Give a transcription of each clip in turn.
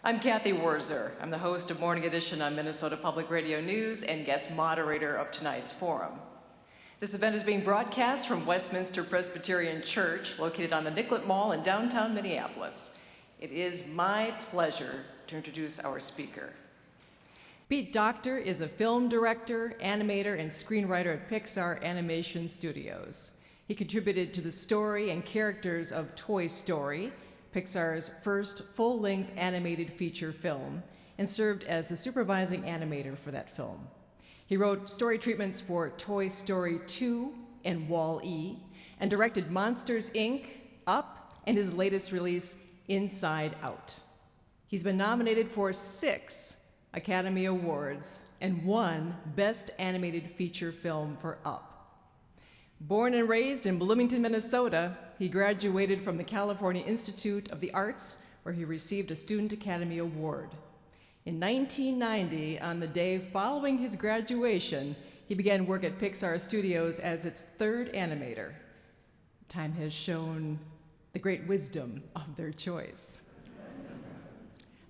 I'm Kathy Wurzer. I'm the host of Morning Edition on Minnesota Public Radio News and guest moderator of tonight's forum. This event is being broadcast from Westminster Presbyterian Church, located on the Nicollet Mall in downtown Minneapolis. It is my pleasure to introduce our speaker. Pete Docter is a film director, animator, and screenwriter at Pixar Animation Studios. He contributed to the story and characters of Toy Story, Pixar's first full-length animated feature film, and served as the supervising animator for that film. He wrote story treatments for Toy Story 2 and Wall-E, and directed Monsters, Inc., Up, and his latest release, Inside Out. He's been nominated for 6 Academy Awards and 1 Best Animated Feature Film for Up. Born and raised in Bloomington, Minnesota, he graduated from the California Institute of the Arts, where he received a Student Academy Award. In 1990, on the day following his graduation, he began work at Pixar Studios as its 3rd animator. Time has shown the great wisdom of their choice.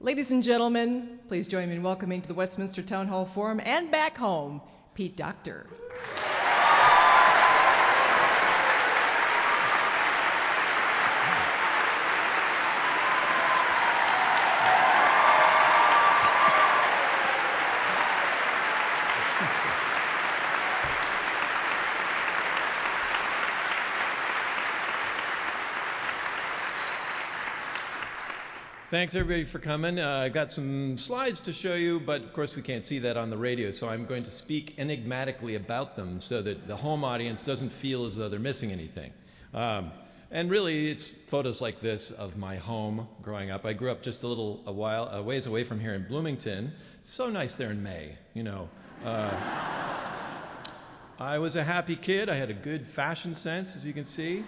Ladies and gentlemen, please join me in welcoming to the Westminster Town Hall Forum and back home, Pete Docter. Thanks everybody for coming. I've got some slides to show you, but of course we can't see that on the radio, so I'm going to speak enigmatically about them so that the home audience doesn't feel as though they're missing anything. And really, it's photos like this of my home growing up. I grew up just a ways away from here in Bloomington. It's so nice there in May, you know. I was a happy kid. I had a good fashion sense, as you can see.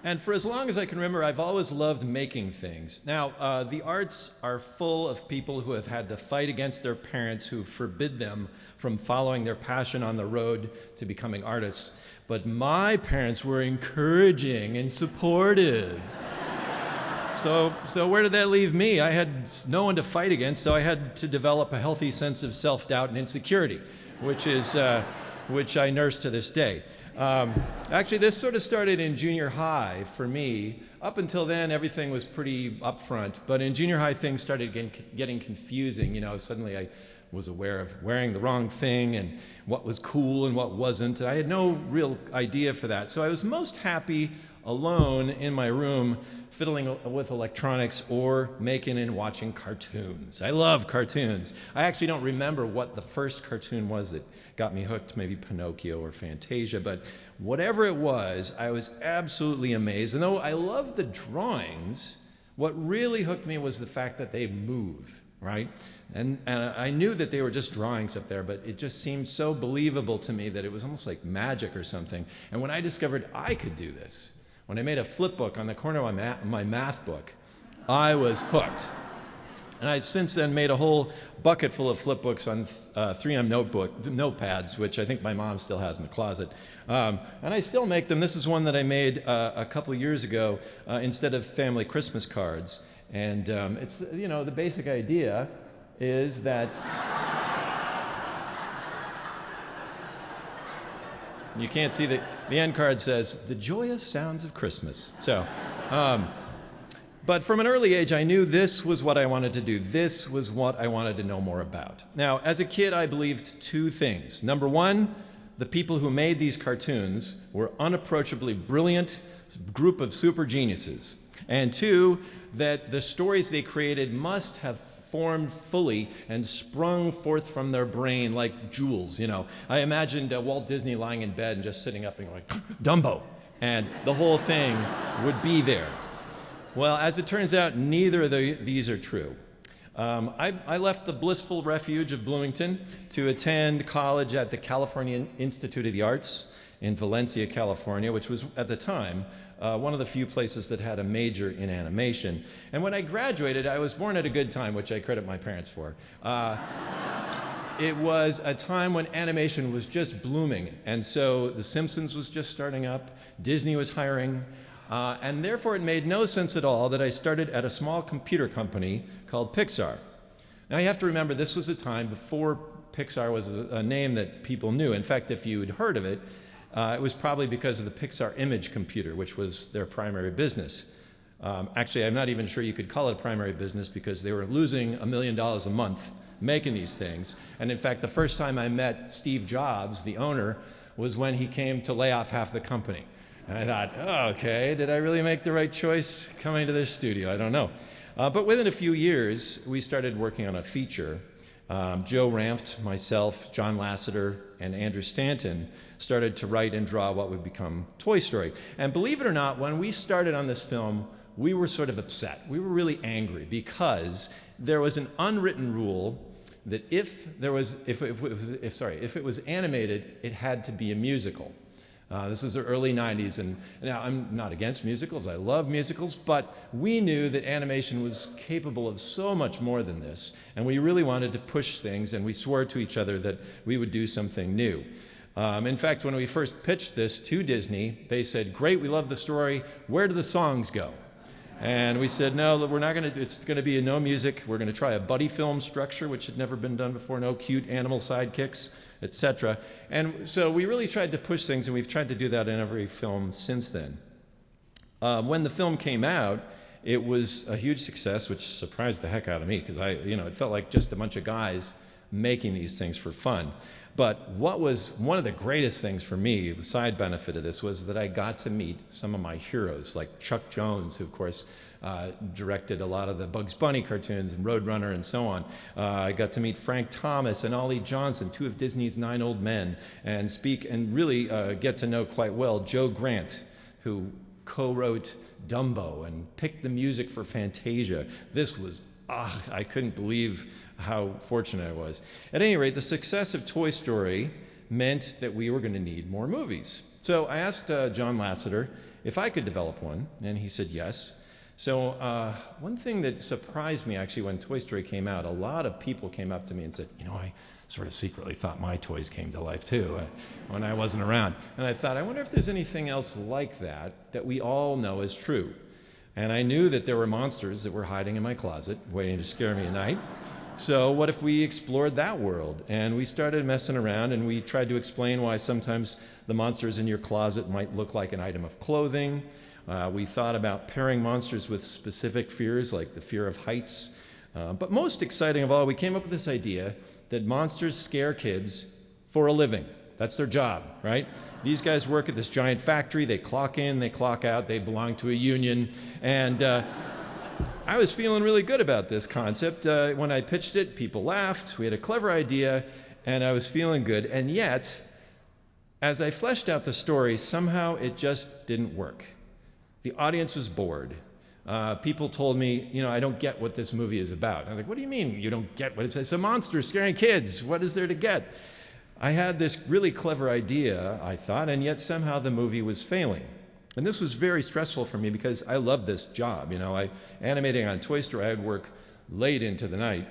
And for as long as I can remember, I've always loved making things. Now, the arts are full of people who have had to fight against their parents who forbid them from following their passion on the road to becoming artists. But my parents were encouraging and supportive. So where did that leave me? I had no one to fight against, so I had to develop a healthy sense of self-doubt and insecurity, which I nurse to this day. Actually, this sort of started in junior high for me. Up until then, everything was pretty upfront, but in junior high, things started getting confusing. You know, suddenly I was aware of wearing the wrong thing and what was cool and what wasn't. I had no real idea for that. So I was most happy alone in my room, fiddling with electronics or making and watching cartoons. I love cartoons. I actually don't remember what the first cartoon was that got me hooked, maybe Pinocchio or Fantasia, but whatever it was, I was absolutely amazed. And though I loved the drawings, what really hooked me was the fact that they move, right? And I knew that they were just drawings up there, but it just seemed so believable to me that it was almost like magic or something. And when I discovered I could do this, when I made a flip book on the corner of my math book, I was hooked. And I've since then made a whole bucket full of flip books on 3M notepads, which I think my mom still has in the closet. And I still make them. This is one that I made a couple years ago instead of family Christmas cards. And it's, you know, the basic idea is that you can't see the end card says, "The joyous sounds of Christmas." So, but from an early age, I knew this was what I wanted to do. This was what I wanted to know more about. Now, as a kid, I believed 2 things. Number one, the people who made these cartoons were unapproachably brilliant group of super geniuses. And 2, that the stories they created must have formed fully and sprung forth from their brain like jewels, you know. I imagined Walt Disney lying in bed and just sitting up and going, "Dumbo," and the whole thing would be there. Well, as it turns out, neither of these are true. I left the blissful refuge of Bloomington to attend college at the California Institute of the Arts in Valencia, California, which was, at the time, one of the few places that had a major in animation. And when I graduated, I was born at a good time, which I credit my parents for. It was a time when animation was just blooming. And so The Simpsons was just starting up, Disney was hiring, And therefore, it made no sense at all that I started at a small computer company called Pixar. Now, you have to remember, this was a time before Pixar was a name that people knew. In fact, if you had heard of it, it was probably because of the Pixar Image computer, which was their primary business. Actually, I'm not even sure you could call it a primary business because they were losing $1 million a month making these things. And in fact, the first time I met Steve Jobs, the owner, was when he came to lay off half the company. And I thought, oh, okay, did I really make the right choice coming to this studio? I don't know. But within a few years, we started working on a feature. Joe Ranft, myself, John Lasseter, and Andrew Stanton started to write and draw what would become Toy Story. And believe it or not, when we started on this film, we were sort of upset. We were really angry because there was an unwritten rule that if it was animated, it had to be a musical. This is the early 90s, and now I'm not against musicals. I love musicals, but we knew that animation was capable of so much more than this, and we really wanted to push things, and we swore to each other that we would do something new. In fact, when we first pitched this to Disney, they said, "Great, we love the story. Where do the songs go?" And we said, no, we're not going to, it's going to be no music. We're going to try a buddy film structure, which had never been done before, no cute animal sidekicks, etc. And so we really tried to push things, and we've tried to do that in every film since then. When the film came out, it was a huge success, which surprised the heck out of me, because it felt like just a bunch of guys making these things for fun. But what was one of the greatest things for me, the side benefit of this, was that I got to meet some of my heroes, like Chuck Jones, who of course directed a lot of the Bugs Bunny cartoons and Roadrunner and so on. I got to meet Frank Thomas and Ollie Johnson, two of Disney's 9 old men, and speak and really get to know quite well Joe Grant, who co-wrote Dumbo and picked the music for Fantasia. This was, I couldn't believe how fortunate I was. At any rate, the success of Toy Story meant that we were going to need more movies. So I asked John Lasseter if I could develop one, and he said yes. So one thing that surprised me actually when Toy Story came out, a lot of people came up to me and said, I sort of secretly thought my toys came to life too when I wasn't around. And I thought, I wonder if there's anything else like that we all know is true. And I knew that there were monsters that were hiding in my closet, waiting to scare me at night. So what if we explored that world? And we started messing around, and we tried to explain why sometimes the monsters in your closet might look like an item of clothing. We thought about pairing monsters with specific fears, like the fear of heights. But most exciting of all, we came up with this idea that monsters scare kids for a living. That's their job, right? These guys work at this giant factory. They clock in, they clock out. They belong to a union. And I was feeling really good about this concept. When I pitched it, people laughed. We had a clever idea, and I was feeling good. And yet, as I fleshed out the story, somehow it just didn't work. The audience was bored. People told me, I don't get what this movie is about. I was like, what do you mean you don't get what it says? It's a monster scaring kids. What is there to get? I had this really clever idea, I thought, and yet somehow the movie was failing. And this was very stressful for me because I love this job. Animating on Toy Story, I would work late into the night.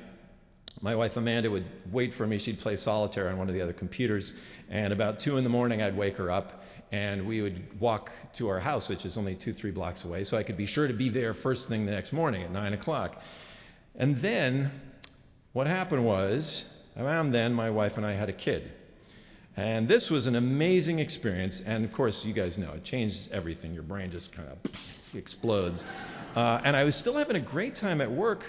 My wife Amanda would wait for me. She'd play solitaire on one of the other computers. And about 2 in the morning, I'd wake her up, and we would walk to our house, which is only 2-3 blocks away, so I could be sure to be there first thing the next morning at 9 o'clock. And then what happened was, around then, my wife and I had a kid. And this was an amazing experience, and of course, you guys know, it changed everything. Your brain just kind of explodes. And I was still having a great time at work,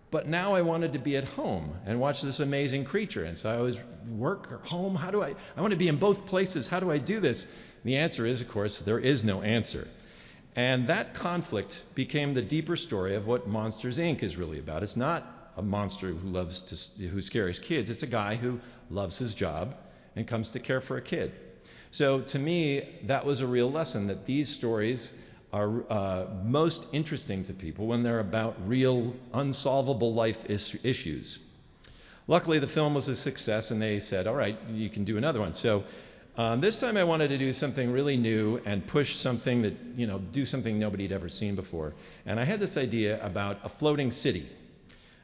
but now I wanted to be at home and watch this amazing creature. And so I was work or home, I want to be in both places, how do I do this? The answer is, of course, there is no answer. And that conflict became the deeper story of what Monsters, Inc. is really about. It's not a monster who scares kids, it's a guy who loves his job and comes to care for a kid. So to me, that was a real lesson, that these stories are most interesting to people when they're about real, unsolvable life issues. Luckily, the film was a success, and they said, all right, you can do another one. So this time I wanted to do something really new and push something that, do something nobody had ever seen before. And I had this idea about a floating city.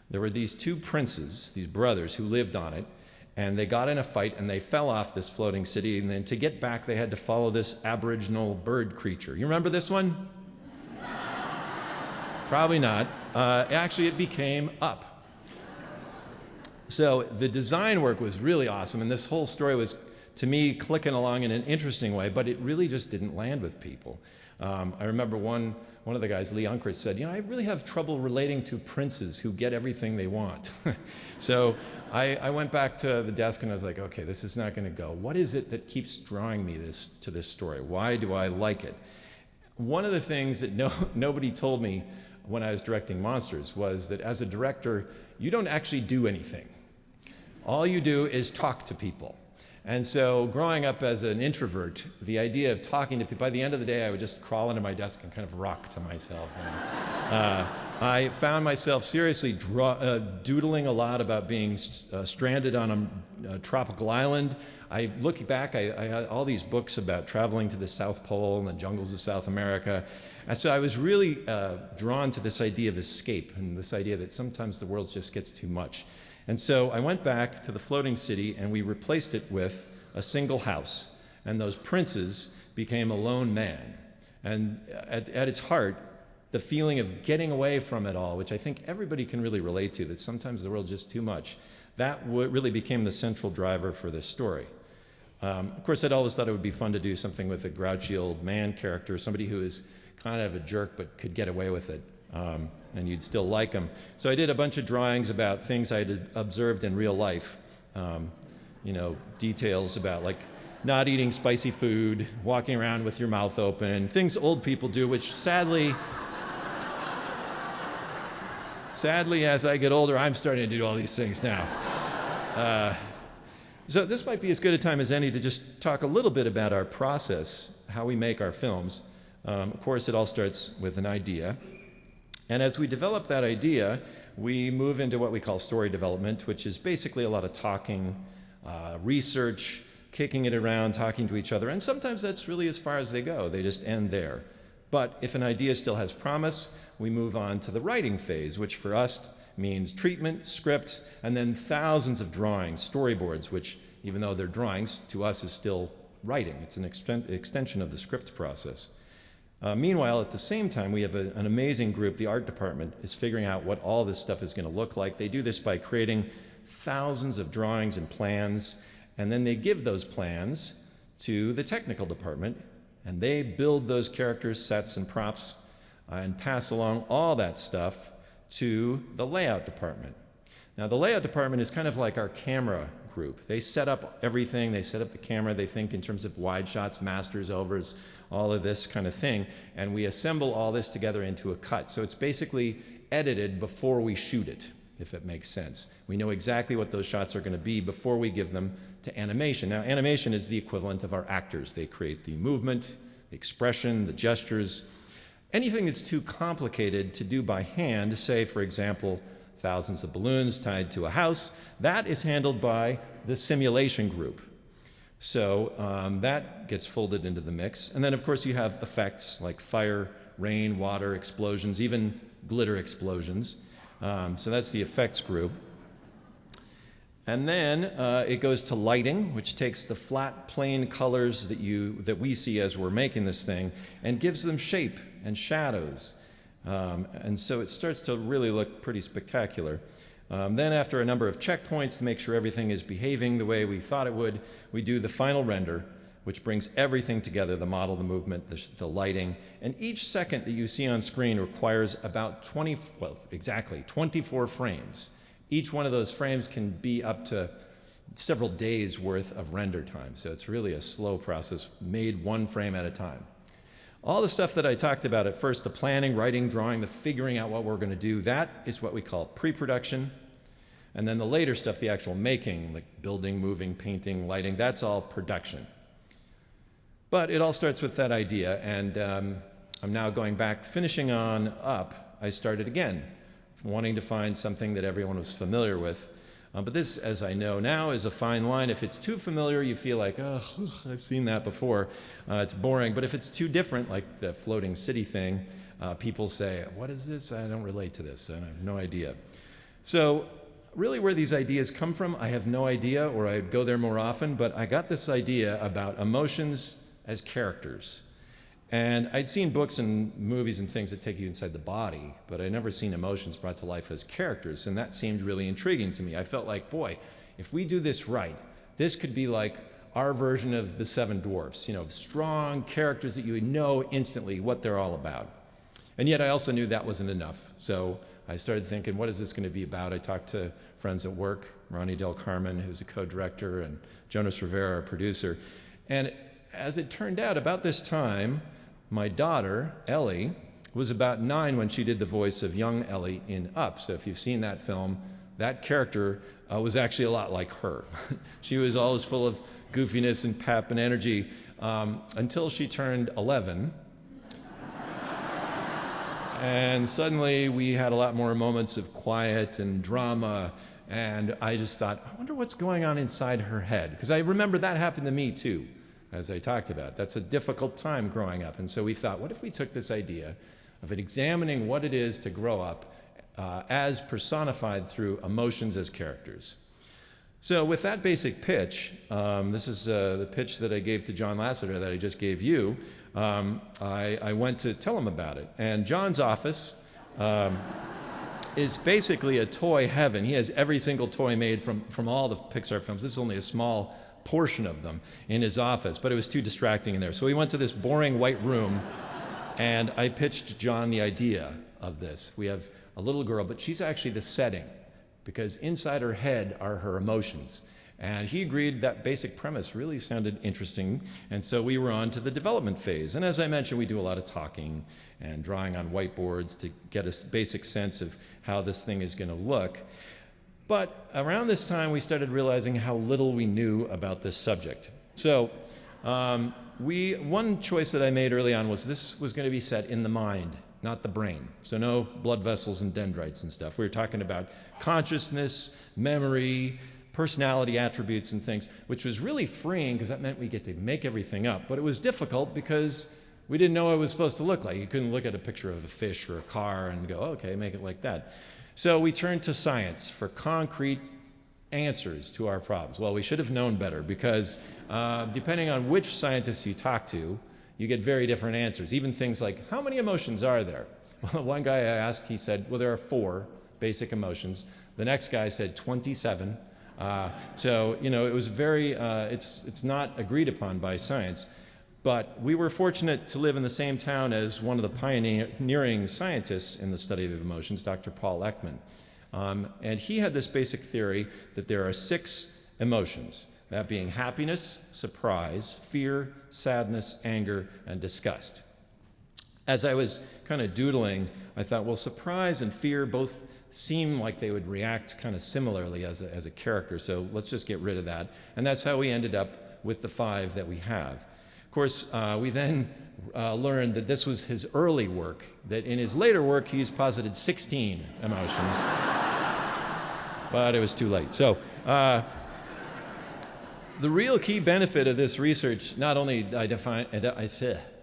There were these 2 princes, these brothers, who lived on it, and they got in a fight and they fell off this floating city, and then to get back they had to follow this aboriginal bird creature. You remember this one? Probably not. Actually, it became Up. So the design work was really awesome, and this whole story was, to me, clicking along in an interesting way, but it really just didn't land with people. I remember one of the guys, Lee Unkrich, said, I really have trouble relating to princes who get everything they want. So I went back to the desk and I was like, okay, this is not going to go. What is it that keeps drawing me to this story? Why do I like it? One of the things that nobody told me when I was directing Monsters was that as a director, you don't actually do anything. All you do is talk to people. And so growing up as an introvert, the idea of talking to people, by the end of the day, I would just crawl into my desk and kind of rock to myself. I found myself seriously doodling a lot about being stranded on a tropical island. Looking back, I had all these books about traveling to the South Pole and the jungles of South America. And so I was really drawn to this idea of escape and this idea that sometimes the world just gets too much. And so I went back to the floating city and we replaced it with a single house. And those princes became a lone man. And at its heart, the feeling of getting away from it all, which I think everybody can really relate to, that sometimes the world's just too much, that really became the central driver for this story. Of course, I'd always thought it would be fun to do something with a grouchy old man character, somebody who is kind of a jerk but could get away with it. And you'd still like them. So I did a bunch of drawings about things I had observed in real life. Details about like not eating spicy food, walking around with your mouth open, things old people do, which sadly, as I get older, I'm starting to do all these things now. So this might be as good a time as any to just talk a little bit about our process, how we make our films. Of course, it all starts with an idea. And as we develop that idea, we move into what we call story development, which is basically a lot of talking, research, kicking it around, talking to each other. And sometimes that's really as far as they go. They just end there. But if an idea still has promise, we move on to the writing phase, which for us means treatment, script, and then thousands of drawings, storyboards, which even though they're drawings, to us is still writing. It's an extension of the script process. Meanwhile, at the same time, we have an amazing group. The art department is figuring out what all this stuff is going to look like. They do this by creating thousands of drawings and plans, and then they give those plans to the technical department, and they build those characters, sets, and props, and pass along all that stuff to the layout department. Now, the layout department is kind of like our camera group. They set up everything. They set up the camera. They think in terms of wide shots, masters, overs, all of this kind of thing. And we assemble all this together into a cut. So it's basically edited before we shoot it, if it makes sense. We know exactly what those shots are going to be before we give them to animation. Now, animation is the equivalent of our actors. They create the movement, the expression, the gestures. Anything that's too complicated to do by hand, say, for example, thousands of balloons tied to a house, that is handled by the simulation group. So that gets folded into the mix. And then, of course, you have effects like fire, rain, water, explosions, even glitter explosions. So that's the effects group. And then it goes to lighting, which takes the flat, plain colors that we see as we're making this thing and gives them shape and shadows. And so it starts to really look pretty spectacular. Then after a number of checkpoints to make sure everything is behaving the way we thought it would, we do the final render, which brings everything together, the model, the movement, the lighting. And each second that you see on screen requires about 24 frames. Each one of those frames can be up to several days worth of render time. So it's really a slow process, made one frame at a time. All the stuff that I talked about at first, the planning, writing, drawing, the figuring out what we're going to do, that is what we call pre-production. And then the later stuff, the actual making, like building, moving, painting, lighting, that's all production. But it all starts with that idea, and I'm now going back, finishing on Up. I started again, wanting to find something that everyone was familiar with. But this, as I know now, is a fine line. If it's too familiar, you feel like, oh, I've seen that before. It's boring. But if it's too different, like the floating city thing, people say, what is this? I don't relate to this, and I have no idea. So really where these ideas come from, I have no idea, or I'd go there more often, but I got this idea about emotions as characters. And I'd seen books and movies and things that take you inside the body, but I'd never seen emotions brought to life as characters, and that seemed really intriguing to me. I felt like, boy, if we do this right, this could be like our version of the Seven Dwarfs, strong characters that you would know instantly what they're all about. And yet I also knew that wasn't enough. So I started thinking, what is this going to be about? I talked to friends at work, Ronnie Del Carmen, who's a co-director, and Jonas Rivera, a producer. And as it turned out, about this time, my daughter, Ellie, was about 9 when she did the voice of young Ellie in Up. So if you've seen that film, that character was actually a lot like her. She was always full of goofiness and pep and energy until she turned 11. And suddenly we had a lot more moments of quiet and drama, and I just thought, I wonder what's going on inside her head. Because I remember that happened to me too, as I talked about. That's a difficult time growing up. And so we thought, what if we took this idea of examining what it is to grow up as personified through emotions as characters? So with that basic pitch, this is the pitch that I gave to John Lasseter that I just gave you. I went to tell him about it. And John's office is basically a toy heaven. He has every single toy made from all the Pixar films. This is only a small portion of them in his office, but it was too distracting in there. So we went to this boring white room, and I pitched John the idea of this. We have a little girl, but she's actually the setting, because inside her head are her emotions. And he agreed that basic premise really sounded interesting, and so we were on to the development phase. And as I mentioned, we do a lot of talking and drawing on whiteboards to get a basic sense of how this thing is going to look. But around this time, we started realizing how little we knew about this subject. So one choice that I made early on was this was going to be set in the mind, not the brain. So no blood vessels and dendrites and stuff. We were talking about consciousness, memory, personality attributes and things, which was really freeing because that meant we get to make everything up. But it was difficult because we didn't know what it was supposed to look like. You couldn't look at a picture of a fish or a car and go, okay, make it like that. So we turned to science for concrete answers to our problems. Well, we should have known better because depending on which scientist you talk to, you get very different answers. Even things like, how many emotions are there? Well, one guy I asked, he said, well, there are 4 basic emotions. The next guy said 27. So, it was very, it's not agreed upon by science. But we were fortunate to live in the same town as one of the pioneering scientists in the study of emotions, Dr. Paul Ekman. And he had this basic theory that there are 6 emotions, that being happiness, surprise, fear, sadness, anger, and disgust. As I was kind of doodling, I thought, well, surprise and fear both seem like they would react kind of similarly as a character, so let's just get rid of that. And that's how we ended up with the 5 that we have. Of course, we then learned that this was his early work, that in his later work he's posited 16 emotions, but it was too late. So the real key benefit of this research, not only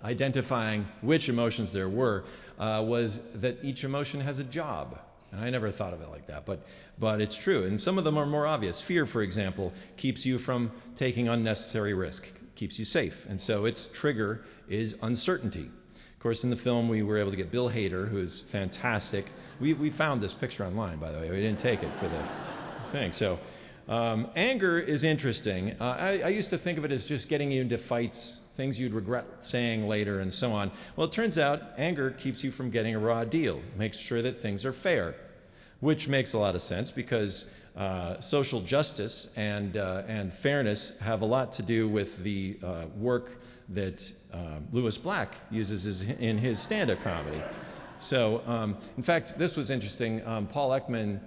identifying which emotions there were, was that each emotion has a job. And I never thought of it like that, but it's true. And some of them are more obvious. Fear, for example, keeps you from taking unnecessary risk, keeps you safe. And so its trigger is uncertainty. Of course, in the film, we were able to get Bill Hader, who's fantastic. We found this picture online, by the way. We didn't take it for the thing. So anger is interesting. I used to think of it as just getting you into fights, things you'd regret saying later and so on. Well, it turns out anger keeps you from getting a raw deal, makes sure that things are fair, which makes a lot of sense because social justice and fairness have a lot to do with the work that Lewis Black uses in his stand-up comedy. So, in fact, this was interesting. Paul Ekman,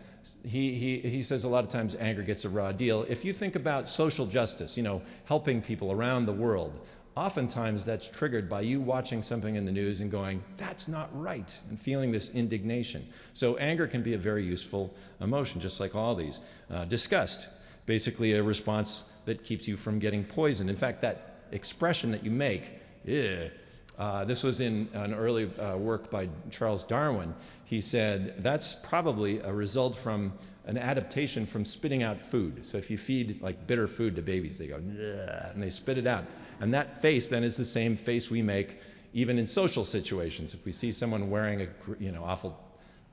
he says a lot of times anger gets a raw deal. If you think about social justice, helping people around the world, oftentimes that's triggered by you watching something in the news and going, that's not right, and feeling this indignation. So anger can be a very useful emotion, just like all these. Disgust, basically a response that keeps you from getting poisoned. In fact, that expression that you make, this was in an early work by Charles Darwin. He said that's probably a result from an adaptation from spitting out food. So if you feed like bitter food to babies, they go, and they spit it out. And that face then is the same face we make even in social situations. If we see someone wearing a awful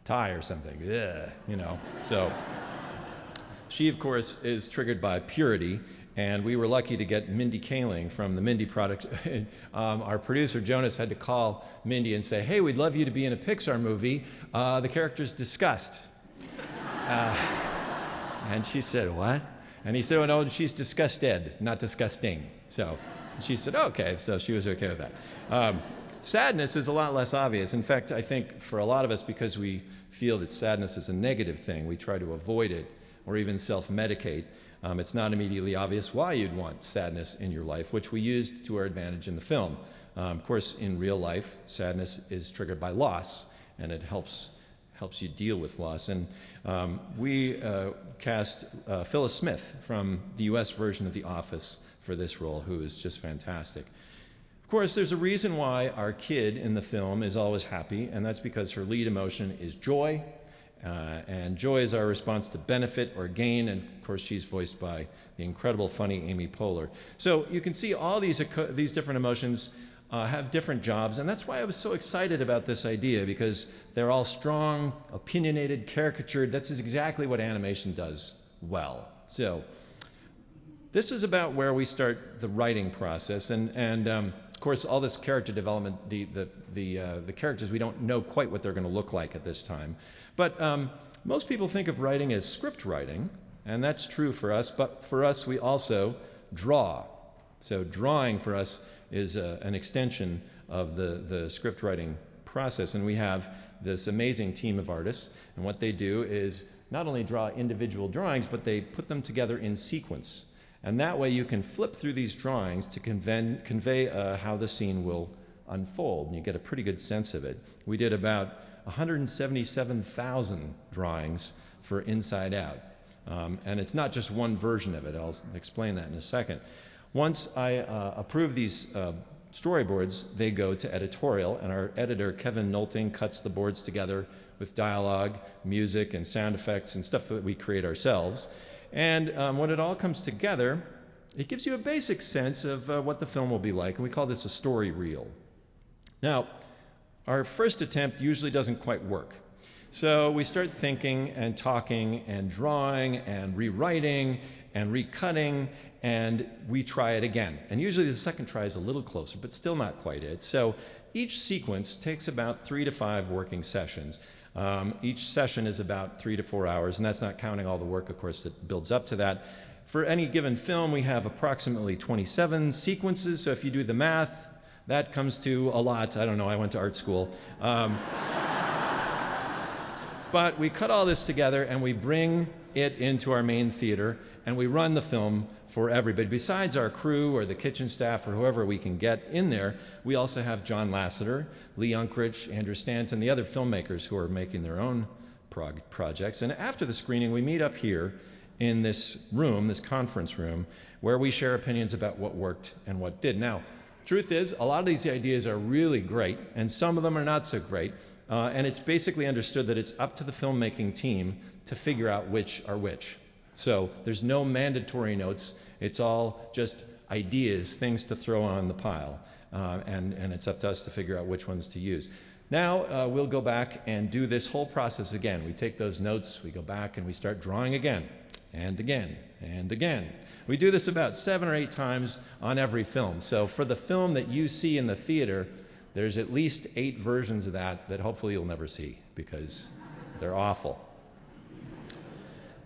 tie or something, ugh, So she, of course, is triggered by purity, and we were lucky to get Mindy Kaling from the Mindy product. Our producer, Jonas, had to call Mindy and say, hey, we'd love you to be in a Pixar movie. The character's disgust. And she said, what? And he said, oh, no, she's disgusted, not disgusting. So she said, oh, okay, so she was okay with that. Sadness is a lot less obvious. In fact, I think for a lot of us, because we feel that sadness is a negative thing, we try to avoid it or even self-medicate. It's not immediately obvious why you'd want sadness in your life, which we used to our advantage in the film. Of course, in real life, sadness is triggered by loss, and it helps you deal with loss. And we cast Phyllis Smith from the US version of The Office for this role, who is just fantastic. Of course, there's a reason why our kid in the film is always happy, and that's because her lead emotion is joy. And joy is our response to benefit or gain, and of course she's voiced by the incredible, funny Amy Poehler. So you can see all these different emotions have different jobs, and that's why I was so excited about this idea, because they're all strong, opinionated, caricatured. That's exactly what animation does well. So this is about where we start the writing process, and of course, all this character development, the characters, we don't know quite what they're going to look like at this time. But most people think of writing as script writing, and that's true for us, but for us, we also draw. So drawing for us is an extension of the script writing process, and we have this amazing team of artists, and what they do is not only draw individual drawings, but they put them together in sequence. And that way you can flip through these drawings to convey how the scene will unfold, and you get a pretty good sense of it. We did about 177,000 drawings for Inside Out. And it's not just one version of it. I'll explain that in a second. Once I approve these storyboards, they go to editorial, and our editor, Kevin Nolting, cuts the boards together with dialogue, music, and sound effects and stuff that we create ourselves. And when it all comes together, it gives you a basic sense of what the film will be like, and we call this a story reel. Now, our first attempt usually doesn't quite work. So we start thinking and talking and drawing and rewriting and recutting, and we try it again. And usually the second try is a little closer, but still not quite it. So each sequence takes about 3 to 5 working sessions. Each session is about 3 to 4 hours, and that's not counting all the work, of course, that builds up to that. For any given film, we have approximately 27 sequences, so if you do the math, that comes to a lot. I don't know, I went to art school. But we cut all this together, and we bring it into our main theater, and we run the film for everybody. Besides our crew or the kitchen staff or whoever we can get in there, we also have John Lasseter, Lee Unkrich, Andrew Stanton, the other filmmakers who are making their own projects. And after the screening, we meet up here in this room, this conference room, where we share opinions about what worked and what did. Now, truth is, a lot of these ideas are really great, and some of them are not so great. And it's basically understood that it's up to the filmmaking team to figure out which are which. So there's no mandatory notes. It's all just ideas, things to throw on the pile. And it's up to us to figure out which ones to use. Now we'll go back and do this whole process again. We take those notes, we go back, and we start drawing again, and again, and again. We do this about 7 or 8 times on every film. So for the film that you see in the theater, there's at least 8 versions of that hopefully you'll never see, because they're awful.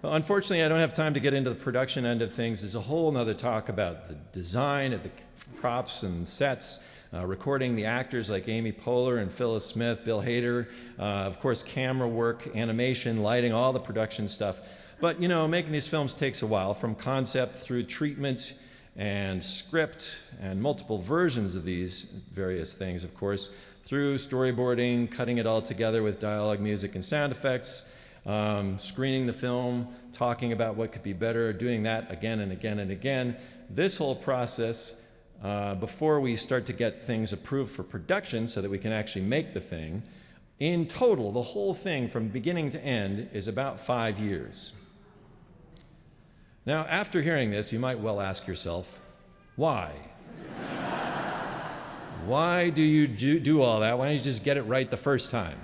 Well, unfortunately, I don't have time to get into the production end of things. There's a whole other talk about the design of the props and sets, recording the actors like Amy Poehler and Phyllis Smith, Bill Hader, of course, camera work, animation, lighting, all the production stuff. But, you know, making these films takes a while, from concept through treatment and script and multiple versions of these various things, of course, through storyboarding, cutting it all together with dialogue, music, and sound effects, screening the film, talking about what could be better, doing that again and again and again. This whole process, before we start to get things approved for production so that we can actually make the thing, in total, the whole thing from beginning to end is about 5 years. Now, after hearing this, you might well ask yourself, why? Why do you do all that? Why don't you just get it right the first time?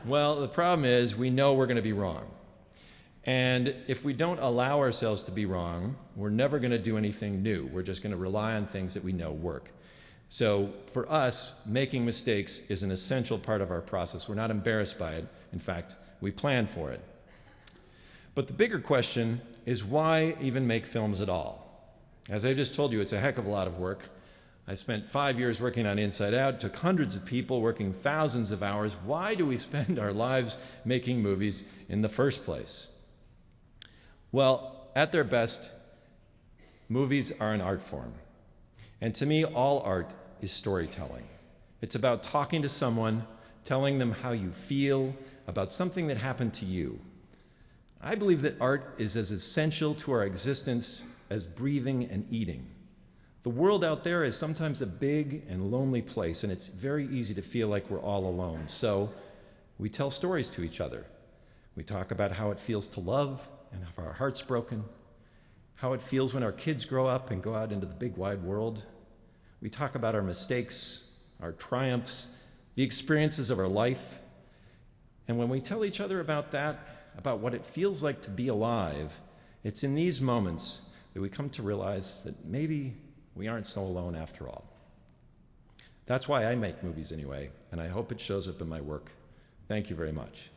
Well, the problem is we know we're going to be wrong. And if we don't allow ourselves to be wrong, we're never going to do anything new. We're just going to rely on things that we know work. So for us, making mistakes is an essential part of our process. We're not embarrassed by it. In fact, we plan for it. But the bigger question is, why even make films at all? As I just told you, it's a heck of a lot of work. I spent 5 years working on Inside Out, took hundreds of people, working thousands of hours. Why do we spend our lives making movies in the first place? Well, at their best, movies are an art form. And to me, all art is storytelling. It's about talking to someone, telling them how you feel about something that happened to you. I believe that art is as essential to our existence as breathing and eating. The world out there is sometimes a big and lonely place, and it's very easy to feel like we're all alone. So we tell stories to each other. We talk about how it feels to love and have our hearts broken, how it feels when our kids grow up and go out into the big wide world. We talk about our mistakes, our triumphs, the experiences of our life. And when we tell each other about that, about what it feels like to be alive, it's in these moments that we come to realize that maybe we aren't so alone after all. That's why I make movies anyway, and I hope it shows up in my work. Thank you very much.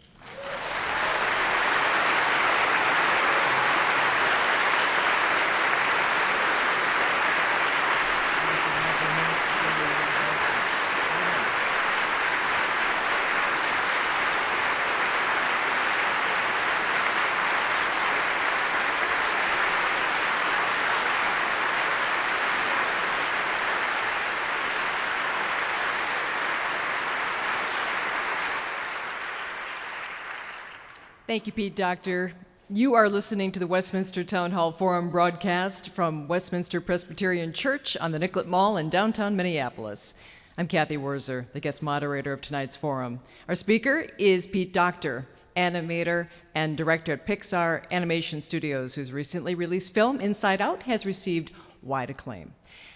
Thank you, Pete Docter. You are listening to the Westminster Town Hall Forum broadcast from Westminster Presbyterian Church on the Nicollet Mall in downtown Minneapolis. I'm Kathy Wurzer, the guest moderator of tonight's forum. Our speaker is Pete Docter, animator and director at Pixar Animation Studios, whose recently released film, Inside Out, has received wide acclaim.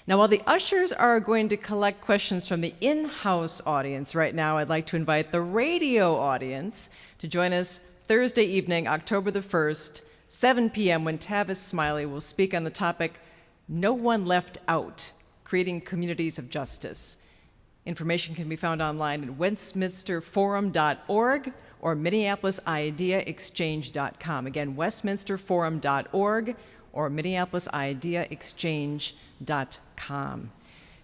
Now, while the ushers are going to collect questions from the in-house audience right now, I'd like to invite the radio audience to join us Thursday evening, October the 1st, 7 p.m., when Tavis Smiley will speak on the topic, No One Left Out, Creating Communities of Justice. Information can be found online at westminsterforum.org or minneapolisideaexchange.com. Again, westminsterforum.org or minneapolisideaexchange.com.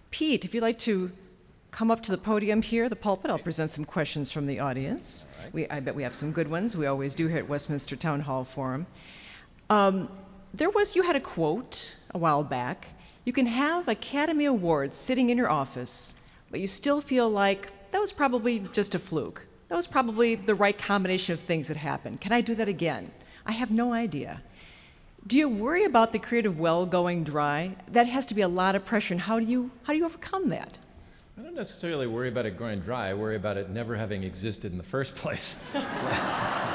Pete, if you'd like to come up to the podium here, the pulpit, I'll present some questions from the audience. I bet we have some good ones. We always do here at Westminster Town Hall Forum. You had a quote a while back. You can have Academy Awards sitting in your office, but you still feel like that was probably just a fluke. That was probably the right combination of things that happened. Can I do that again? I have no idea. Do you worry about the creative well going dry? That has to be a lot of pressure, and how do you overcome that? I don't necessarily worry about it going dry. I worry about it never having existed in the first place. That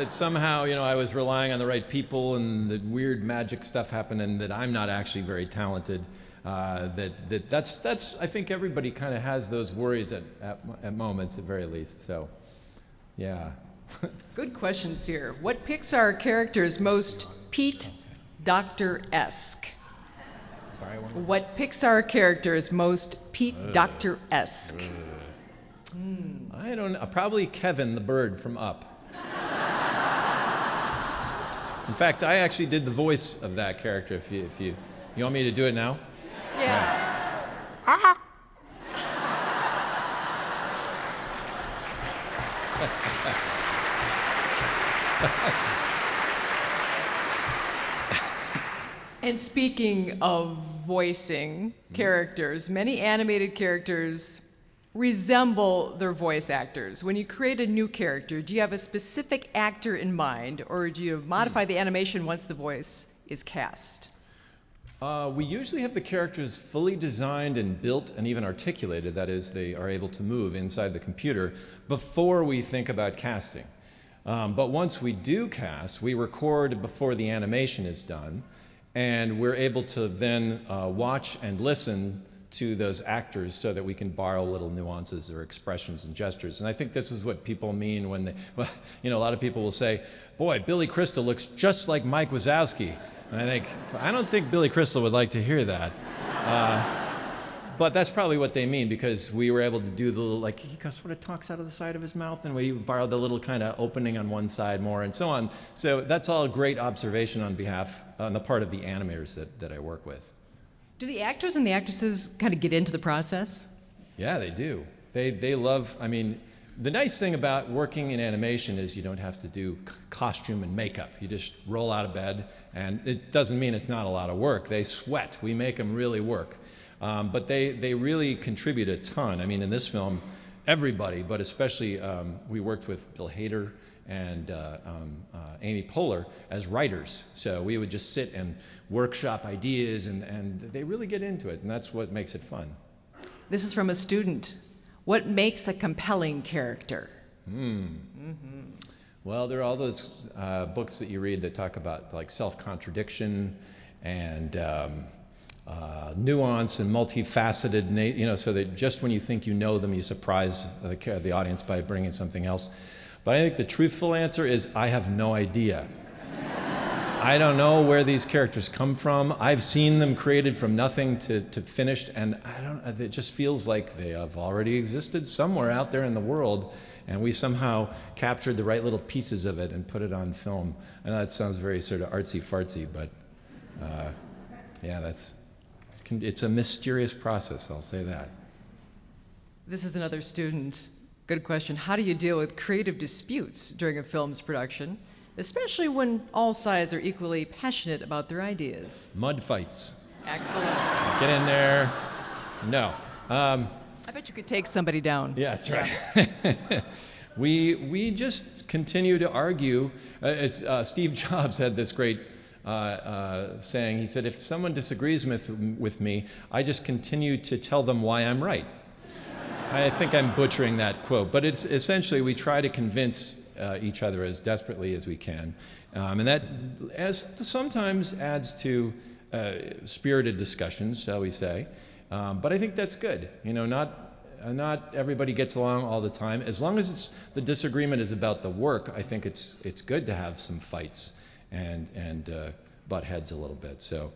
somehow, I was relying on the right people and that weird magic stuff happened and that I'm not actually very talented. That's I think everybody kind of has those worries at moments at very least. So, yeah. Good questions here. What Pixar character is most Pete Docter-esque? Sorry, What Pixar character is most Pete Docter-esque? I don't know. Probably Kevin the bird from Up. In fact, I actually did the voice of that character. If you want me to do it now? Yeah. And speaking of voicing characters, many animated characters resemble their voice actors. When you create a new character, do you have a specific actor in mind, or do you modify the animation once the voice is cast? We usually have the characters fully designed and built and even articulated, that is, they are able to move inside the computer, before we think about casting. But once we do cast, we record before the animation is done, and we're able to then watch and listen to those actors so that we can borrow little nuances or expressions and gestures. And I think this is what people mean when they, well, a lot of people will say, boy, Billy Crystal looks just like Mike Wazowski. And I don't think Billy Crystal would like to hear that. But that's probably what they mean, because we were able to do the little, like, he sort of talks out of the side of his mouth, and we borrowed the little kind of opening on one side more, and so on. So that's all great observation on the part of the animators that I work with. Do the actors and the actresses kind of get into the process? Yeah, they do. They love, the nice thing about working in animation is you don't have to do costume and makeup. You just roll out of bed, and it doesn't mean it's not a lot of work. They sweat. We make them really work. But they really contribute a ton. In this film, everybody, but especially we worked with Bill Hader and Amy Poehler as writers. So we would just sit and workshop ideas, and they really get into it, and that's what makes it fun. This is from a student. What makes a compelling character? Well, there are all those books that you read that talk about like self-contradiction and nuance and multifaceted, so that just when you think you know them, you surprise the audience by bringing something else. But I think the truthful answer is I have no idea. I don't know where these characters come from. I've seen them created from nothing to finished, and it just feels like they have already existed somewhere out there in the world, and we somehow captured the right little pieces of it and put it on film. I know that sounds very sort of artsy-fartsy, but yeah, it's a mysterious process, I'll say that. This is another student. Good question. How do you deal with creative disputes during a film's production, especially when all sides are equally passionate about their ideas? Mud fights. Excellent. Get in there. No. I bet you could take somebody down. Yeah, that's right. We just continue to argue. Steve Jobs had this great saying. He said, if someone disagrees with me, I just continue to tell them why I'm right. I think I'm butchering that quote, but it's essentially we try to convince each other as desperately as we can. And that sometimes adds to spirited discussions, shall we say. But I think that's good. Not everybody gets along all the time. As long as the disagreement is about the work, I think it's good to have some fights and butt heads a little bit. So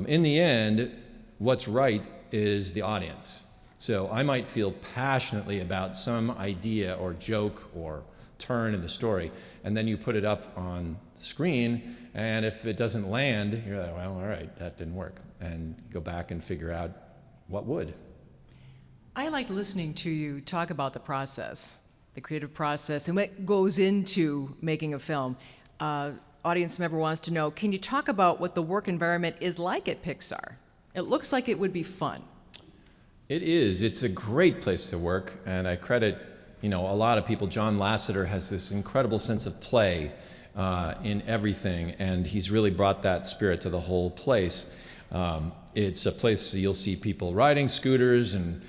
in the end, what's right is the audience. So I might feel passionately about some idea or joke or turn in the story, and then you put it up on the screen, and if it doesn't land, you're like, well, all right, that didn't work, and go back and figure out what would. I liked listening to you talk about the process, the creative process, and what goes into making a film. Audience member wants to know, can you talk about what the work environment is like at Pixar? It looks like it would be fun. It is. It's a great place to work, and I credit, a lot of people. John Lasseter has this incredible sense of play in everything, and he's really brought that spirit to the whole place. It's a place you'll see people riding scooters and,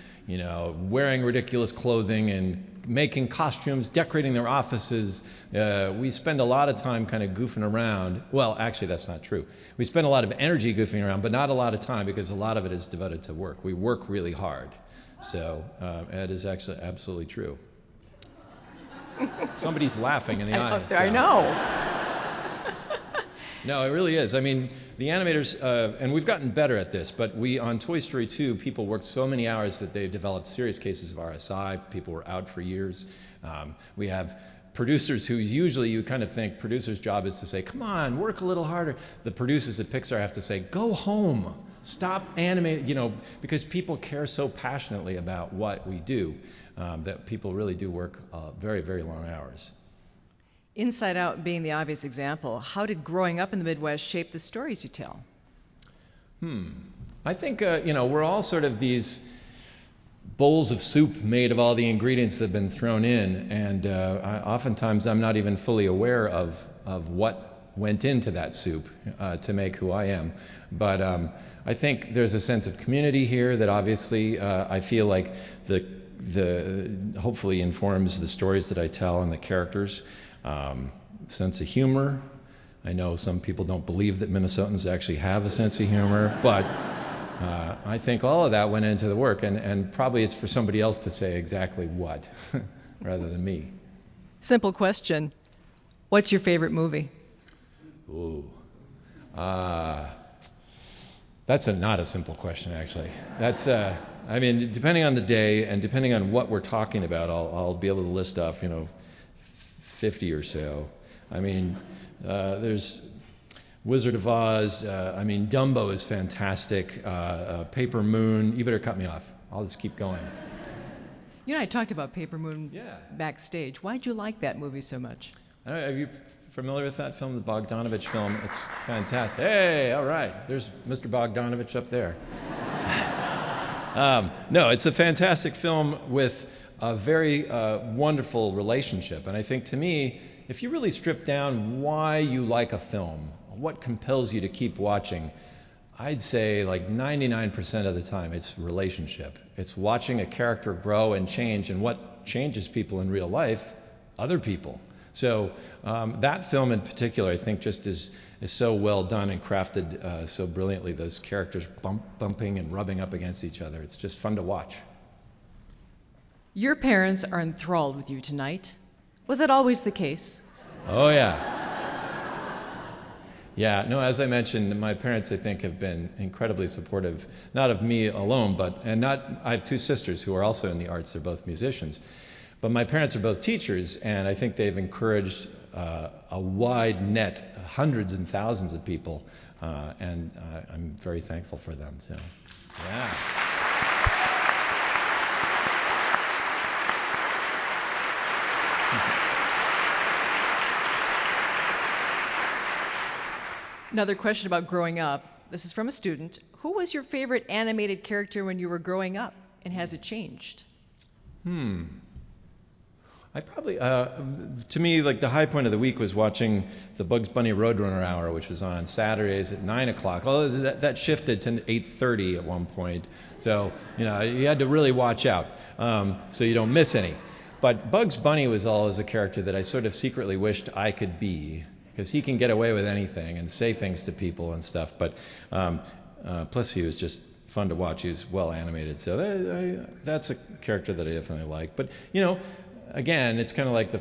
wearing ridiculous clothing and making costumes, decorating their offices. We spend a lot of time kind of goofing around. Well, actually, that's not true. We spend a lot of energy goofing around, but not a lot of time, because a lot of it is devoted to work. We work really hard. So that is actually absolutely true. Somebody's laughing in the audience. I know. No, it really is. The animators, and we've gotten better at this, but on Toy Story 2, people worked so many hours that they've developed serious cases of RSI. People were out for years. We have producers who usually you kind of think producers' job is to say, come on, work a little harder. The producers at Pixar have to say, go home, stop animating, because people care so passionately about what we do that people really do work very, very long hours. Inside Out being the obvious example, how did growing up in the Midwest shape the stories you tell? I think, we're all sort of these bowls of soup made of all the ingredients that have been thrown in, and oftentimes I'm not even fully aware of what went into that soup to make who I am. But I think there's a sense of community here that obviously I feel like hopefully informs the stories that I tell and the characters. Sense of humor. I know some people don't believe that Minnesotans actually have a sense of humor, but I think all of that went into the work, and probably it's for somebody else to say exactly what, rather than me. Simple question. What's your favorite movie? Ooh. That's not a simple question, actually. That's, I mean, depending on the day and depending on what we're talking about, I'll be able to list off, 50 or so. I mean, there's Wizard of Oz. I mean, Dumbo is fantastic. Paper Moon. You better cut me off. I'll just keep going. You know, I talked about Paper Moon Yeah. backstage. Why'd you like that movie so much? Are you familiar with that film, the Bogdanovich film? It's fantastic. Hey, all right. There's Mr. Bogdanovich up there. No, it's a fantastic film with a very wonderful relationship. And I think to me, if you really strip down why you like a film, what compels you to keep watching, I'd say like 99% of the time it's relationship. It's watching a character grow and change, and what changes people in real life? Other people. So that film in particular, I think, just is so well done and crafted so brilliantly. Those characters bumping and rubbing up against each other. It's just fun to watch. Your parents are enthralled with you tonight. Was that always the case? Oh, yeah. Yeah, no, as I mentioned, my parents, I think, have been incredibly supportive, not of me alone, I have two sisters who are also in the arts. They're both musicians. But my parents are both teachers, and I think they've encouraged a wide net, hundreds and thousands of people, and I'm very thankful for them. So, yeah. Another question about growing up. This is from a student. Who was your favorite animated character when you were growing up, and has it changed? I probably, to me, like the high point of the week was watching the Bugs Bunny Roadrunner Hour, which was on Saturdays at 9 o'clock. Although that shifted to 8:30 at one point. So, you had to really watch out so you don't miss any. But Bugs Bunny was always a character that I sort of secretly wished I could be, because he can get away with anything and say things to people and stuff. But plus he was just fun to watch. He was well animated. So that's a character that I definitely like. But, again, it's kind of like the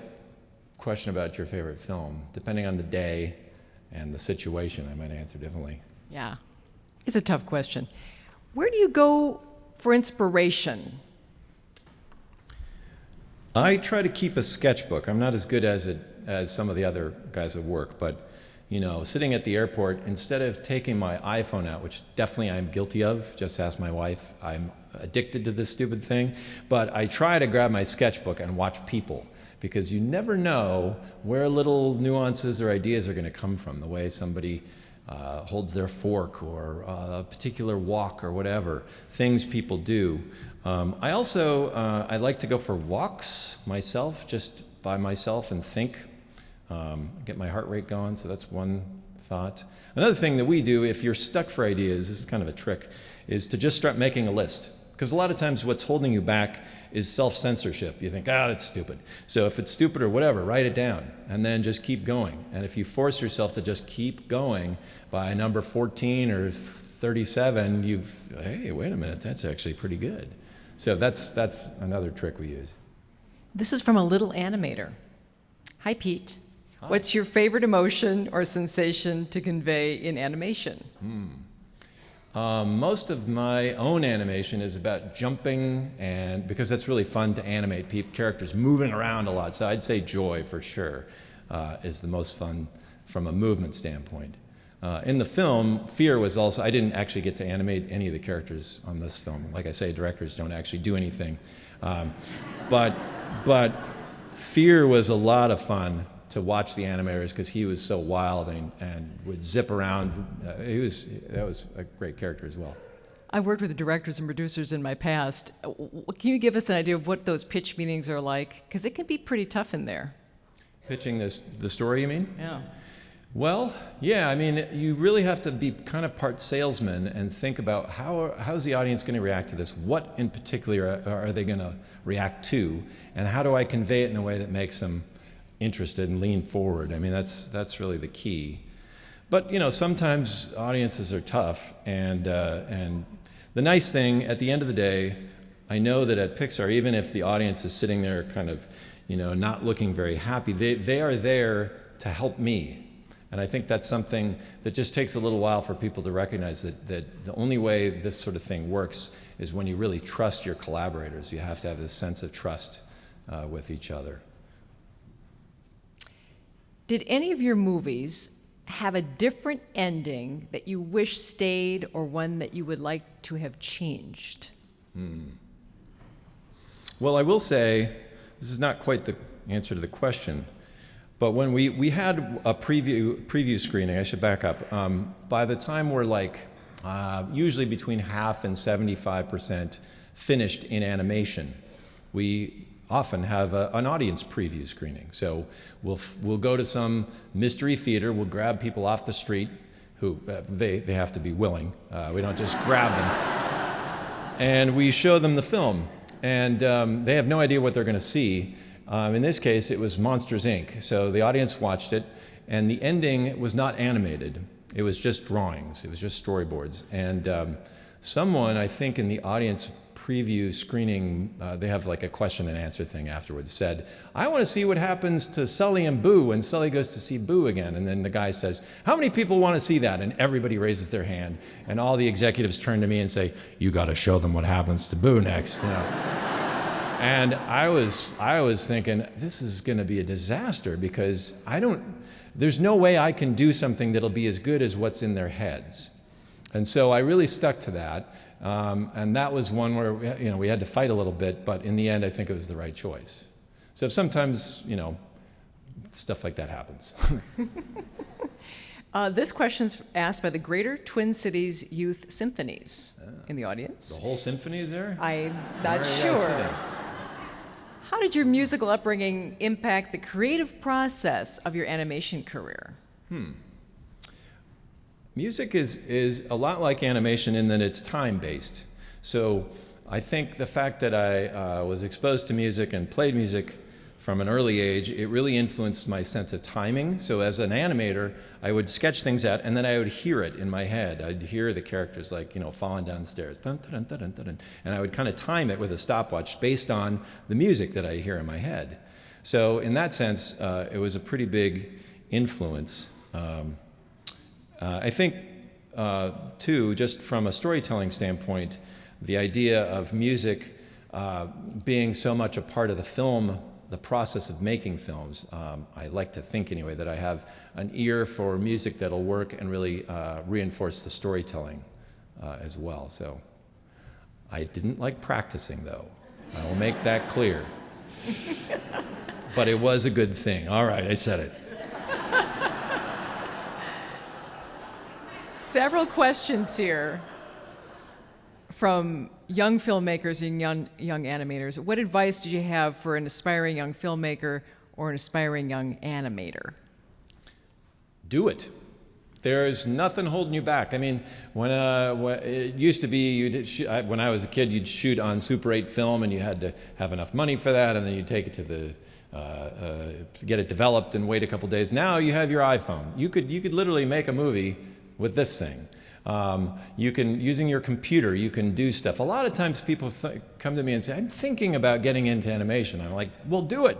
question about your favorite film. Depending on the day and the situation, I might answer differently. Yeah. It's a tough question. Where do you go for inspiration? I try to keep a sketchbook. I'm not as good as some of the other guys at work, but sitting at the airport, instead of taking my iPhone out, which definitely I'm guilty of, just ask my wife, I'm addicted to this stupid thing, but I try to grab my sketchbook and watch people, because you never know where little nuances or ideas are going to come from, the way somebody holds their fork, or a particular walk, or whatever, things people do. I also, I like to go for walks myself, just by myself, and think, get my heart rate going, so that's one thought. Another thing that we do, if you're stuck for ideas, this is kind of a trick, is to just start making a list. Because a lot of times what's holding you back is self-censorship. You think, that's stupid. So if it's stupid or whatever, write it down, and then just keep going. And if you force yourself to just keep going, by number 14 or 37, hey, wait a minute, that's actually pretty good. So that's another trick we use. This is from a little animator. Hi, Pete. Hi. What's your favorite emotion or sensation to convey in animation? Most of my own animation is about jumping, and because that's really fun to animate characters moving around a lot. So I'd say joy for sure is the most fun from a movement standpoint. In the film, fear was also, I didn't actually get to animate any of the characters on this film. Like I say, directors don't actually do anything. But fear was a lot of fun to watch the animators, because he was so wild and would zip around. That was a great character as well. I've worked with directors and producers in my past. Can you give us an idea of what those pitch meetings are like? Because it can be pretty tough in there. Pitching the story, you mean? Yeah. Well, yeah, I mean, you really have to be kind of part salesman and think about how's the audience going to react to this? What in particular are they going to react to? And how do I convey it in a way that makes them interested and lean forward? I mean, that's really the key. But, sometimes audiences are tough, and The nice thing, at the end of the day, I know that at Pixar, even if the audience is sitting there kind of, not looking very happy, they are there to help me. And I think that's something that just takes a little while for people to recognize that the only way this sort of thing works is when you really trust your collaborators. You have to have this sense of trust with each other. Did any of your movies have a different ending that you wish stayed or one that you would like to have changed? Well, I will say, this is not quite the answer to the question, but when we had a preview screening, I should back up. By the time we're usually between half and 75% finished in animation, we often have an audience preview screening. So we'll go to some mystery theater, we'll grab people off the street who, they have to be willing. We don't just grab them. And we show them the film. And they have no idea what they're going to see. In this case, it was Monsters, Inc. So the audience watched it, and the ending was not animated. It was just drawings. It was just storyboards. And someone, I think in the audience preview screening, they have like a question and answer thing afterwards, said, I want to see what happens to Sully and Boo when Sully goes to see Boo again. And then the guy says, how many people want to see that? And everybody raises their hand. And all the executives turn to me and say, you got to show them what happens to Boo next. And I was thinking, this is going to be a disaster because there's no way I can do something that'll be as good as what's in their heads. And so I really stuck to that. And that was one where we had to fight a little bit, but in the end, I think it was the right choice. So sometimes, stuff like that happens. This question's asked by the Greater Twin Cities Youth Symphonies in the audience. The whole symphony is there? I'm not sure. How did your musical upbringing impact the creative process of your animation career? Music is a lot like animation in that it's time-based. So I think the fact that I was exposed to music and played music from an early age, it really influenced my sense of timing. So as an animator, I would sketch things out, and then I would hear it in my head. I'd hear the characters falling down the stairs, dun, dun, dun, dun, dun, dun, and I would kind of time it with a stopwatch based on the music that I hear in my head. So in that sense, it was a pretty big influence. I think, too, just from a storytelling standpoint, the idea of music being so much a part of the process of making films, I like to think anyway that I have an ear for music that'll work and really reinforce the storytelling as well. So I didn't like practicing, though. I will make that clear. But it was a good thing. All right, I said it. Several questions here from young filmmakers and young animators. What advice do you have for an aspiring young filmmaker or an aspiring young animator? Do it. There's nothing holding you back. I mean, when it used to be, when I was a kid, you'd shoot on Super 8 film, and you had to have enough money for that, and then you'd take it to get it developed and wait a couple days. Now you have your iPhone. You could literally make a movie with this thing. Using your computer, you can do stuff. A lot of times people come to me and say, I'm thinking about getting into animation. I'm like, well, do it.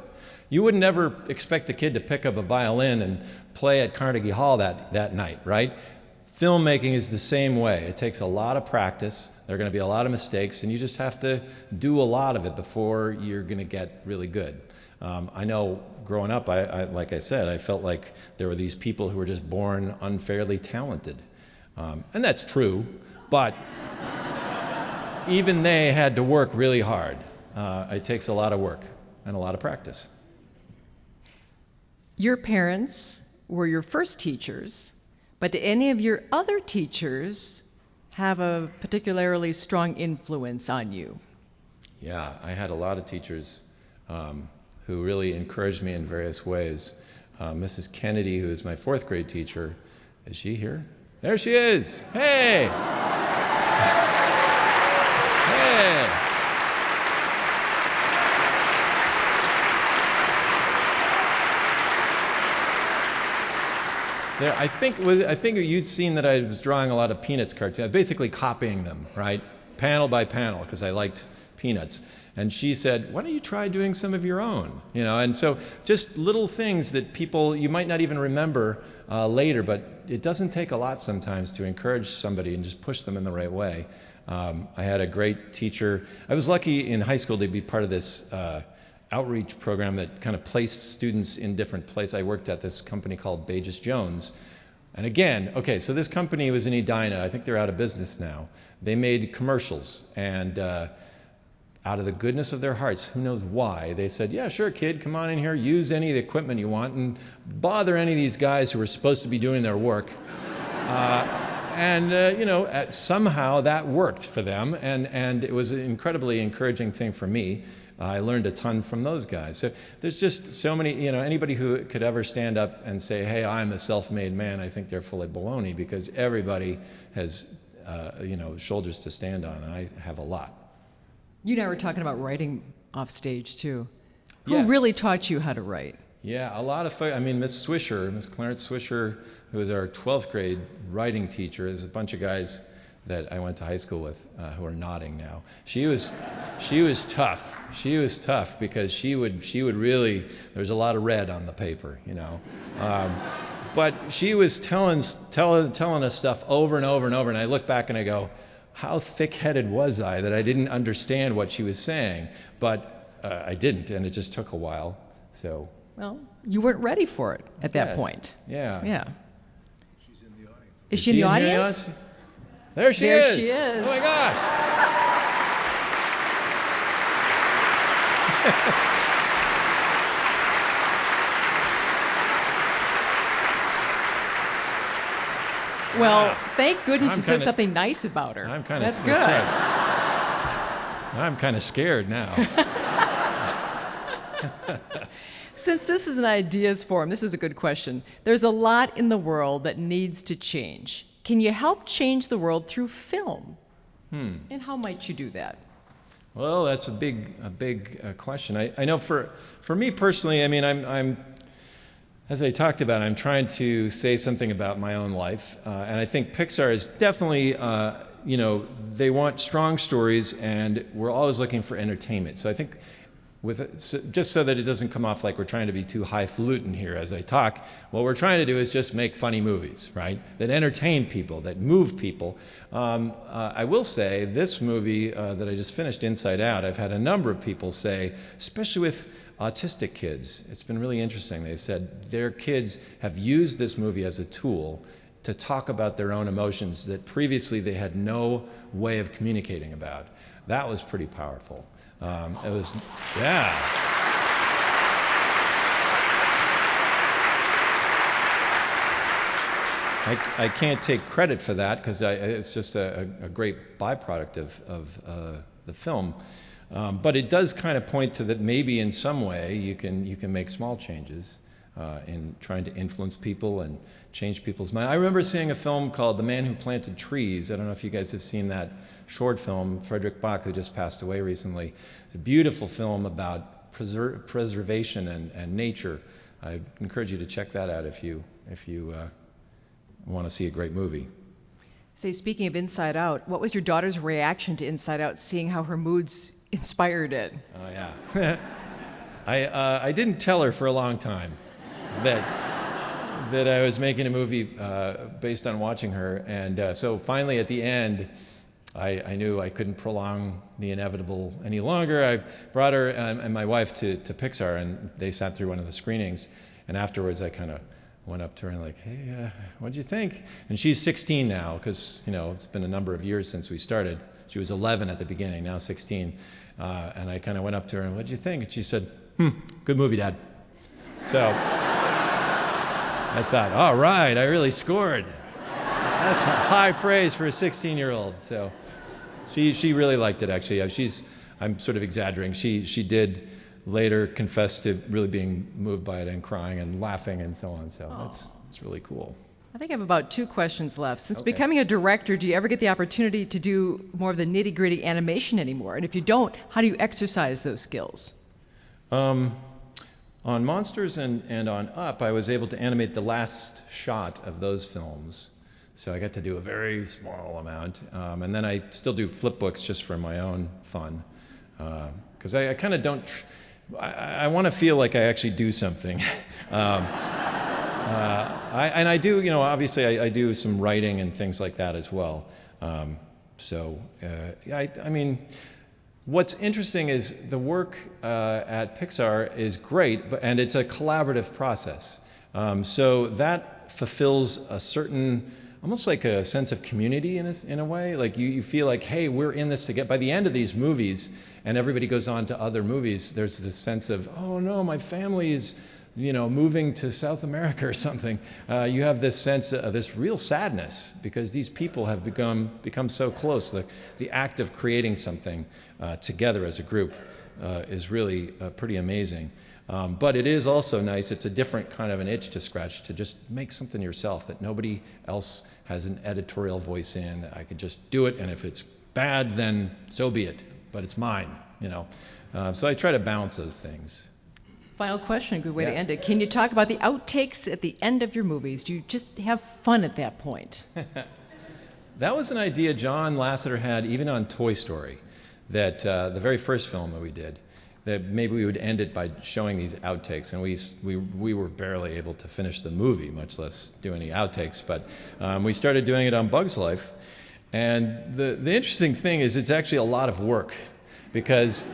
You wouldn't ever expect a kid to pick up a violin and play at Carnegie Hall that night, right? Filmmaking is the same way. It takes a lot of practice. There are going to be a lot of mistakes, and you just have to do a lot of it before you're going to get really good. I know growing up, like I said, I felt like there were these people who were just born unfairly talented. And that's true, but even they had to work really hard. It takes a lot of work and a lot of practice. Your parents were your first teachers, but did any of your other teachers have a particularly strong influence on you? Yeah, I had a lot of teachers who really encouraged me in various ways. Mrs. Kennedy, who is my fourth grade teacher, is she here? There she is. Hey. Hey. There, I think you'd seen that I was drawing a lot of Peanuts cartoons, basically copying them, right? panel by panel, because I liked Peanuts. And she said, why don't you try doing some of your own? You know, and so just little things that people, you might not even remember later, but it doesn't take a lot sometimes to encourage somebody and just push them in the right way. I had a great teacher. I was lucky in high school to be part of this outreach program that kind of placed students in different places. I worked at this company called Bages Jones. And again, okay, so this company was in Edina. I think they're out of business now. They made commercials, and out of the goodness of their hearts, who knows why, they said, yeah, sure, kid, come on in here, use any of the equipment you want, and bother any of these guys who are supposed to be doing their work. You know, somehow that worked for them, and it was an incredibly encouraging thing for me. I learned a ton from those guys. So there's just so many, you know, anybody who could ever stand up and say, hey, I'm a self-made man, I think they're full of baloney, because everybody has, you know, shoulders to stand on, and I have a lot. You and I were talking about writing off stage, too. Who Yes. really taught you how to write? Yeah, a lot of folks. I mean, Miss Clarence Swisher, who was our 12th grade writing teacher, is a bunch of guys that I went to high school with who are nodding now. She was tough. She was tough because she would really, there was a lot of red on the paper, you know. But she was telling us stuff over and over and over, and I look back and I go, how thick-headed was I that I didn't understand what she was saying? But I didn't, and it just took a while. So. Well, you weren't ready for it at that Yes. point. Yeah. Yeah. She's in the audience. Is she in the audience? There she There is. she is. Oh my gosh. Well, thank goodness I'm you said kinda- something nice about her. I'm kind of. That's good. I'm kind of scared now. Since this is an ideas forum, this is a good question. There's a lot in the world that needs to change. Can you help change the world through film? And how might you do that? Well, that's a big question. I know for me personally, I mean, I'm as I talked about, I'm trying to say something about my own life, and I think Pixar is definitely, you know, they want strong stories, and we're always looking for entertainment. So I think, just so that it doesn't come off like we're trying to be too highfalutin here as I talk, what we're trying to do is just make funny movies, right? That entertain people, that move people. I will say this movie that I just finished, Inside Out, I've had a number of people say, especially with autistic kids, it's been really interesting. They've said their kids have used this movie as a tool to talk about their own emotions that previously they had no way of communicating about. That was pretty powerful. It was, yeah. I can't take credit for that because it's just a great byproduct of the film. But it does kind of point to that maybe in some way you can make small changes in trying to influence people and change people's mind. I remember seeing a film called The Man Who Planted Trees. I don't know if you guys have seen that short film, Frederick Bach, who just passed away recently. It's a beautiful film about preservation and nature. I encourage you to check that out if you want to see a great movie. Say, speaking of Inside Out, what was your daughter's reaction to Inside Out, seeing how her moods inspired it? Oh yeah. I didn't tell her for a long time that I was making a movie based on watching her, and so finally at the end, I knew I couldn't prolong the inevitable any longer. I brought her and my wife to Pixar, and they sat through one of the screenings, and afterwards I kind of went up to her and like, hey, what'd you think? And she's 16 now, because you know it's been a number of years since we started. She was 11 at the beginning, now 16. And I kind of went up to her and, what'd you think? And she said, good movie, Dad. So I thought, all right, I really scored. That's high praise for a 16-year-old. So she really liked it, actually. I'm sort of exaggerating. She did later confess to really being moved by it and crying and laughing and so on. So that's really cool. I think I have about 2 questions left. Since Okay. becoming a director, do you ever get the opportunity to do more of the nitty-gritty animation anymore? And if you don't, how do you exercise those skills? On Monsters and on Up, I was able to animate the last shot of those films. So I got to do a very small amount. And then I still do flip books just for my own fun. Because I kind of don't, I want to feel like I actually do something. And I do, obviously I do some writing and things like that as well. I mean, what's interesting is the work at Pixar is great, and it's a collaborative process. So that fulfills a certain, almost like a sense of community in a way. Like you feel like, hey, we're in this together. By the end of these movies, and everybody goes on to other movies, there's this sense of, oh no, my family is, moving to South America or something. You have this sense of this real sadness because these people have become so close. The act of creating something together as a group is really pretty amazing. But it is also nice. It's a different kind of an itch to scratch to just make something yourself that nobody else has an editorial voice in. I could just do it, and if it's bad, then so be it. But it's mine, So I try to balance those things. Final question, a good way to Yeah. end it. Can you talk about the outtakes at the end of your movies? Do you just have fun at that point? That was an idea John Lasseter had even on Toy Story, that the very first film that we did, that maybe we would end it by showing these outtakes. And we were barely able to finish the movie, much less do any outtakes. But we started doing it on Bug's Life. And the interesting thing is it's actually a lot of work because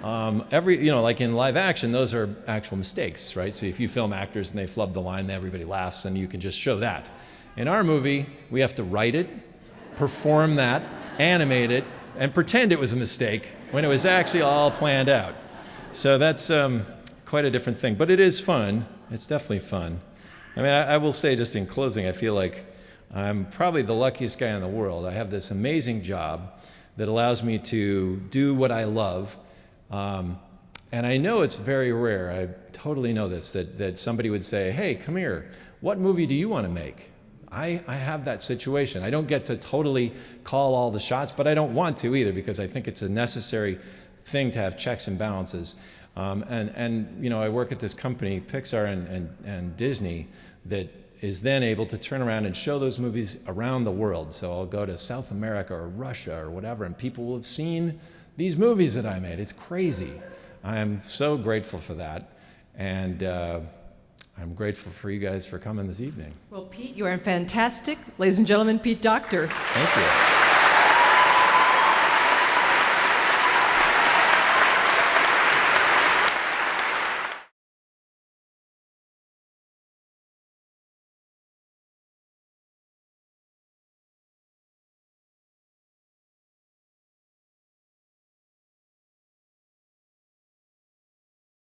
like in live action, those are actual mistakes, right? So if you film actors and they flub the line, everybody laughs, and you can just show that. In our movie, we have to write it, perform that, animate it, and pretend it was a mistake when it was actually all planned out. So that's quite a different thing, but it is fun. It's definitely fun. I mean, I will say just in closing, I feel like I'm probably the luckiest guy in the world. I have this amazing job that allows me to do what I love. And I know it's very rare, I totally know this, that somebody would say, hey, come here, what movie do you want to make? I have that situation. I don't get to totally call all the shots, but I don't want to either because I think it's a necessary thing to have checks and balances. I work at this company, Pixar and Disney, that is then able to turn around and show those movies around the world. So I'll go to South America or Russia or whatever, and people will have seen these movies that I made. It's crazy. I am so grateful for that. And I'm grateful for you guys for coming this evening. Well, Pete, you are fantastic. Ladies and gentlemen, Pete Docter. Thank you.